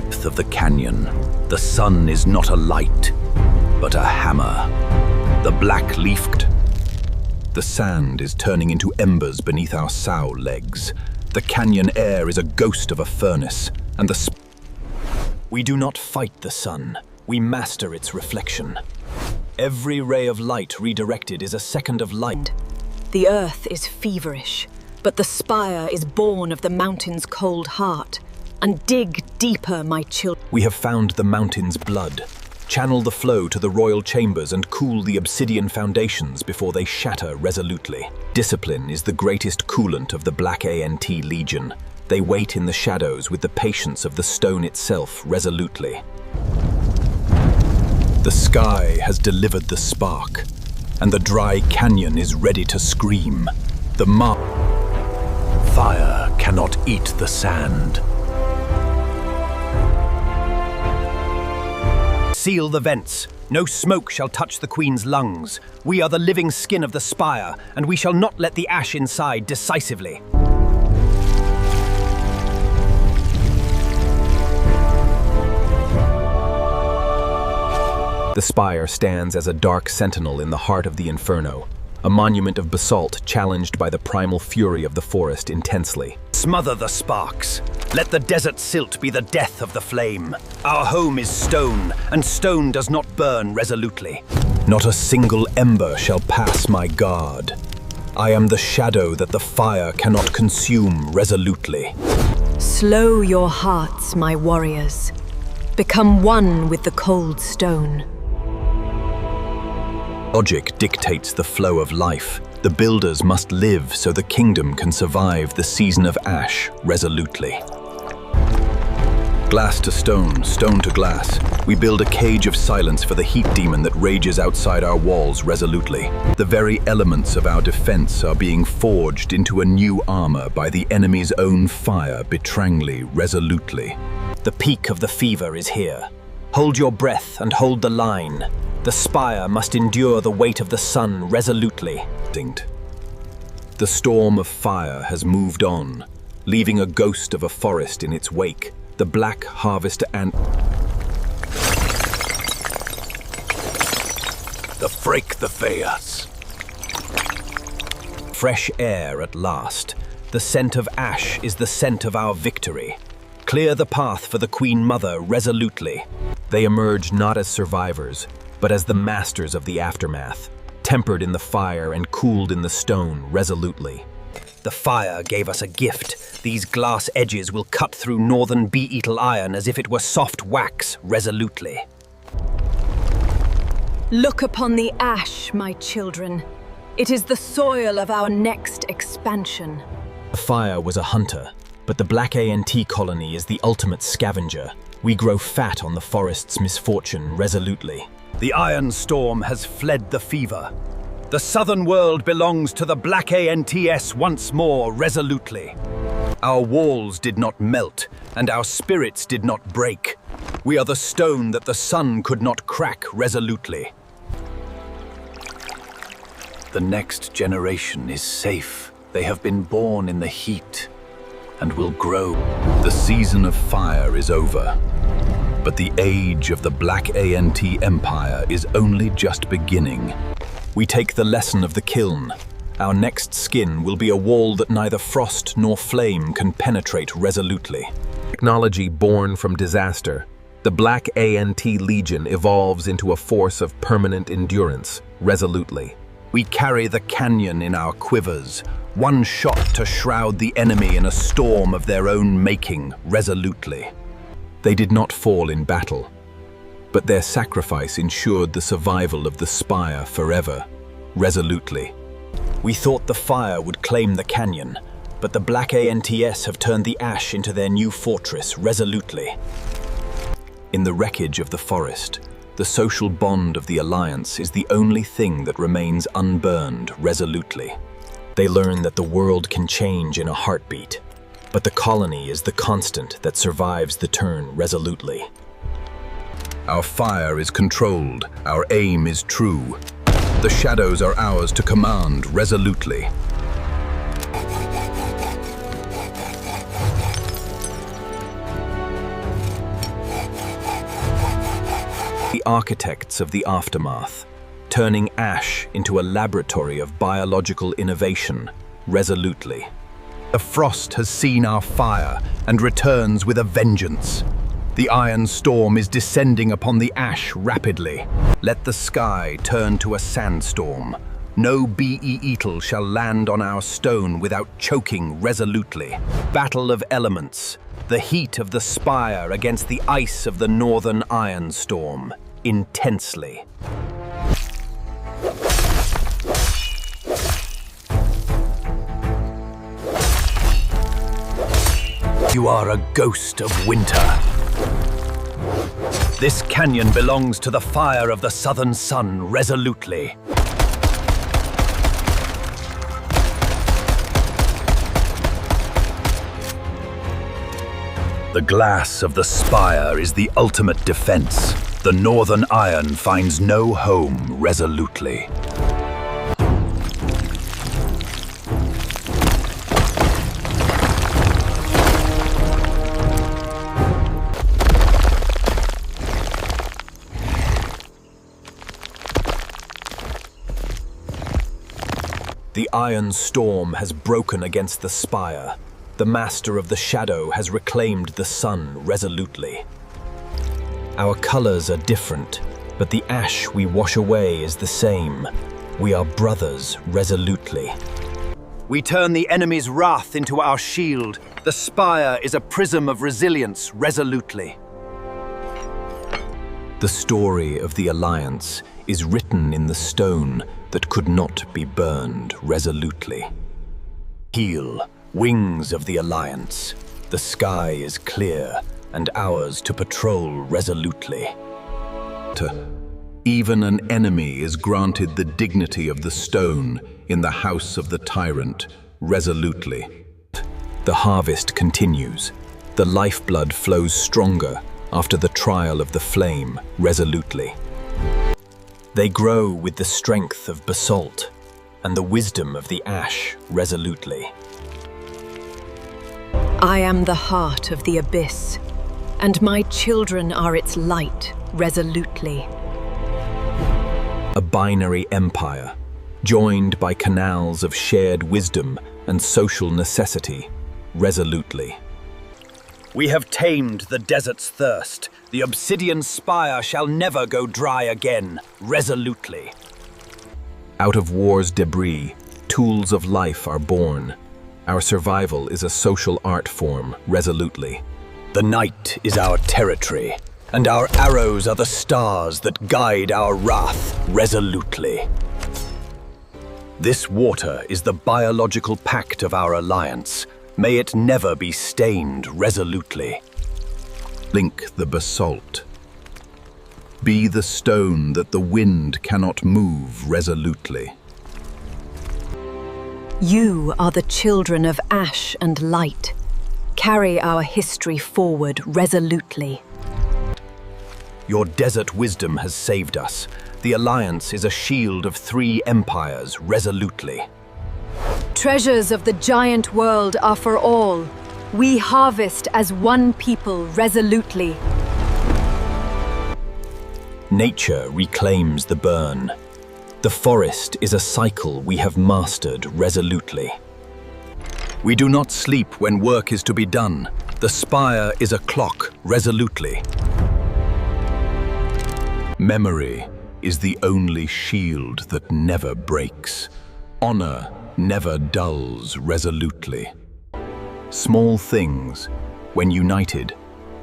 depth of the canyon, the sun is not a light, but a hammer. The black leafed. The sand is turning into embers beneath our sow legs. The canyon air is a ghost of a furnace, and we do not fight the sun, we master its reflection. Every ray of light redirected is a second of light. The earth is feverish, but the spire is born of the mountain's cold heart. And dig deeper, my children. We have found the mountain's blood. Channel the flow to the royal chambers and cool the obsidian foundations before they shatter resolutely. Discipline is the greatest coolant of the Black Ant Legion. They wait in the shadows with the patience of the stone itself resolutely. The sky has delivered the spark, and the dry canyon is ready to scream. The fire cannot eat the sand. Seal the vents. No smoke shall touch the Queen's lungs. We are the living skin of the spire, and we shall not let the ash inside decisively. The spire stands as a dark sentinel in the heart of the inferno, a monument of basalt challenged by the primal fury of the forest intensely. Smother the sparks. Let the desert silt be the death of the flame. Our home is stone, and stone does not burn resolutely. Not a single ember shall pass my guard. I am the shadow that the fire cannot consume resolutely. Slow your hearts, my warriors. Become one with the cold stone. Logic dictates the flow of life. The builders must live so the kingdom can survive the season of ash resolutely. Glass to stone, stone to glass, we build a cage of silence for the heat demon that rages outside our walls resolutely. The very elements of our defense are being forged into a new armor by the enemy's own fire betrayingly resolutely. The peak of the fever is here. Hold your breath and hold the line. The spire must endure the weight of the sun resolutely. The storm of fire has moved on, leaving a ghost of a forest in its wake. The black harvester ant. The freak the fairs. Fresh air at last. The scent of ash is the scent of our victory. Clear the path for the Queen Mother resolutely. They emerge not as survivors, but as the masters of the aftermath, tempered in the fire and cooled in the stone resolutely. The fire gave us a gift. These glass edges will cut through northern beetle iron as if it were soft wax resolutely. Look upon the ash, my children. It is the soil of our next expansion. The fire was a hunter, but the Black Ant colony is the ultimate scavenger. We grow fat on the forest's misfortune resolutely. The iron storm has fled the fever. The southern world belongs to the Black Ants once more resolutely. Our walls did not melt, and our spirits did not break. We are the stone that the sun could not crack resolutely. The next generation is safe. They have been born in the heat and will grow. The season of fire is over. But the age of the Black Ant Empire is only just beginning. We take the lesson of the kiln. Our next skin will be a wall that neither frost nor flame can penetrate resolutely. Technology born from disaster, the Black Ant Legion evolves into a force of permanent endurance resolutely. We carry the canyon in our quivers, one shot to shroud the enemy in a storm of their own making resolutely. They did not fall in battle, but their sacrifice ensured the survival of the spire forever, resolutely. We thought the fire would claim the canyon, but the Black Ants have turned the ash into their new fortress resolutely. In the wreckage of the forest, the social bond of the Alliance is the only thing that remains unburned resolutely. They learn that the world can change in a heartbeat, but the colony is the constant that survives the turn resolutely. Our fire is controlled, our aim is true. The shadows are ours to command resolutely. architects of the aftermath, turning ash into a laboratory of biological innovation, resolutely. The frost has seen our fire and returns with a vengeance. The iron storm is descending upon the ash rapidly. Let the sky turn to a sandstorm. No beetle shall land on our stone without choking resolutely. Battle of elements. The heat of the spire against the ice of the northern iron storm. Intensely. You are a ghost of winter. This canyon belongs to the fire of the southern sun resolutely. The glass of the spire is the ultimate defense. The northern iron finds no home resolutely. The iron storm has broken against the spire. The master of the shadow has reclaimed the sun resolutely. Our colors are different, but the ash we wash away is the same. We are brothers resolutely. We turn the enemy's wrath into our shield. The spire is a prism of resilience resolutely. The story of the Alliance is written in the stone that could not be burned resolutely. Heal, wings of the Alliance. The sky is clear, and ours to patrol resolutely. Even an enemy is granted the dignity of the stone in the house of the tyrant resolutely. The harvest continues. The lifeblood flows stronger after the trial of the flame resolutely. They grow with the strength of basalt and the wisdom of the ash resolutely. I am the heart of the abyss, and my children are its light resolutely. A binary empire, joined by canals of shared wisdom and social necessity resolutely. We have tamed the desert's thirst. The Obsidian Spire shall never go dry again, resolutely. Out of war's debris, tools of life are born. Our survival is a social art form, resolutely. The night is our territory, and our arrows are the stars that guide our wrath, resolutely. This water is the biological pact of our alliance. May it never be stained resolutely. Link the basalt. Be the stone that the wind cannot move resolutely. You are the children of ash and light. Carry our history forward resolutely. Your desert wisdom has saved us. The Alliance is a shield of 3 empires resolutely. Treasures of the giant world are for all. We harvest as one people resolutely. Nature reclaims the burn. The forest is a cycle we have mastered resolutely. We do not sleep when work is to be done. The spire is a clock resolutely. Memory is the only shield that never breaks. Honor never dulls resolutely. Small things, when united,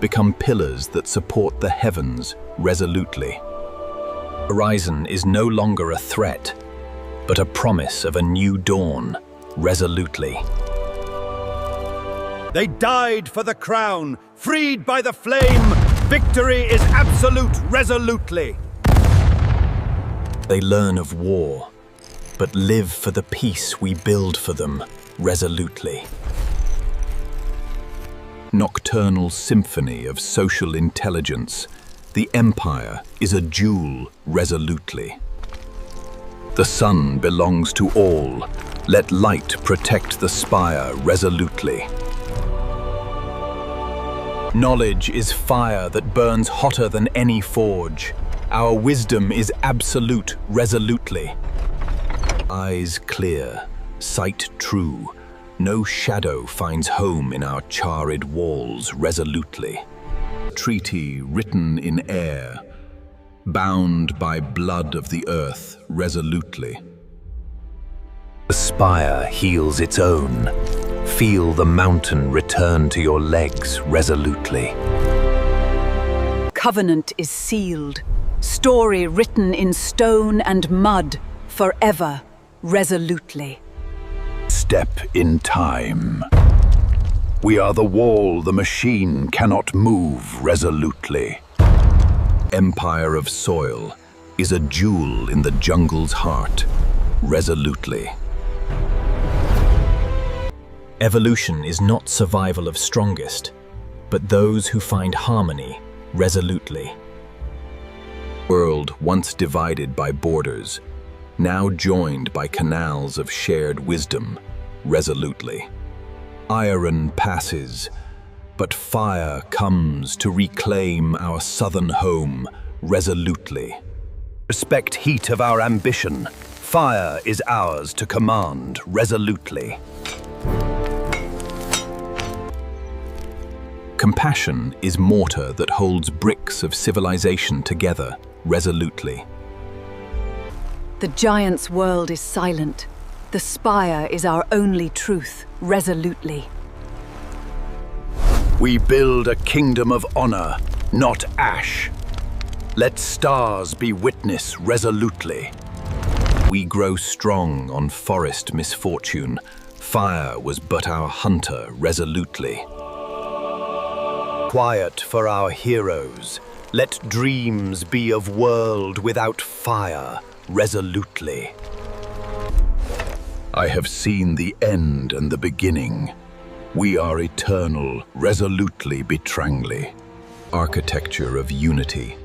become pillars that support the heavens resolutely. Horizon is no longer a threat, but a promise of a new dawn resolutely. They died for the crown, freed by the flame. Victory is absolute resolutely. They learn of war, but live for the peace we build for them resolutely. Nocturnal symphony of social intelligence, the empire is a jewel resolutely. The sun belongs to all. Let light protect the spire resolutely. Knowledge is fire that burns hotter than any forge. Our wisdom is absolute resolutely. Eyes clear, sight true. No shadow finds home in our charred walls resolutely. Treaty written in air, bound by blood of the earth resolutely. The spire heals its own. Feel the mountain return to your legs resolutely. Covenant is sealed, story written in stone and mud, forever, resolutely. Step in time. We are the wall the machine cannot move resolutely. Empire of soil is a jewel in the jungle's heart, resolutely. Evolution is not survival of strongest, but those who find harmony resolutely. World once divided by borders, now joined by canals of shared wisdom, resolutely. Iron passes, but fire comes to reclaim our southern home resolutely. Respect heat of our ambition. Fire is ours to command resolutely. Compassion is mortar that holds bricks of civilization together resolutely. The giant's world is silent. The spire is our only truth, resolutely. We build a kingdom of honor, not ash. Let stars be witness resolutely. We grow strong on forest misfortune. Fire was but our hunter resolutely. Quiet for our heroes. Let dreams be of world without fire resolutely. I have seen the end and the beginning. We are eternal, resolutely betrangly. Architecture of unity.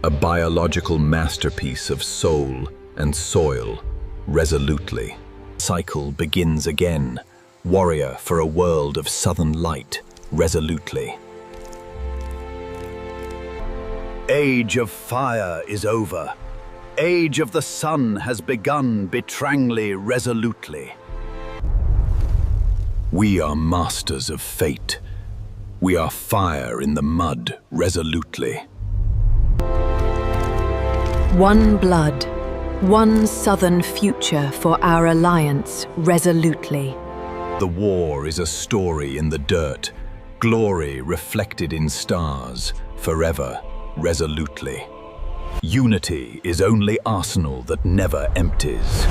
A biological masterpiece of soul and soil, resolutely. Cycle begins again. Warrior for a world of southern light, resolutely. Age of fire is over. Age of the sun has begun betrangly resolutely. We are masters of fate. We are fire in the mud resolutely. One blood, one southern future for our alliance, resolutely. The war is a story in the dirt, glory reflected in stars, forever, resolutely. Unity is only arsenal that never empties.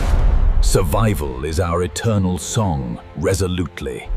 Survival is our eternal song, resolutely.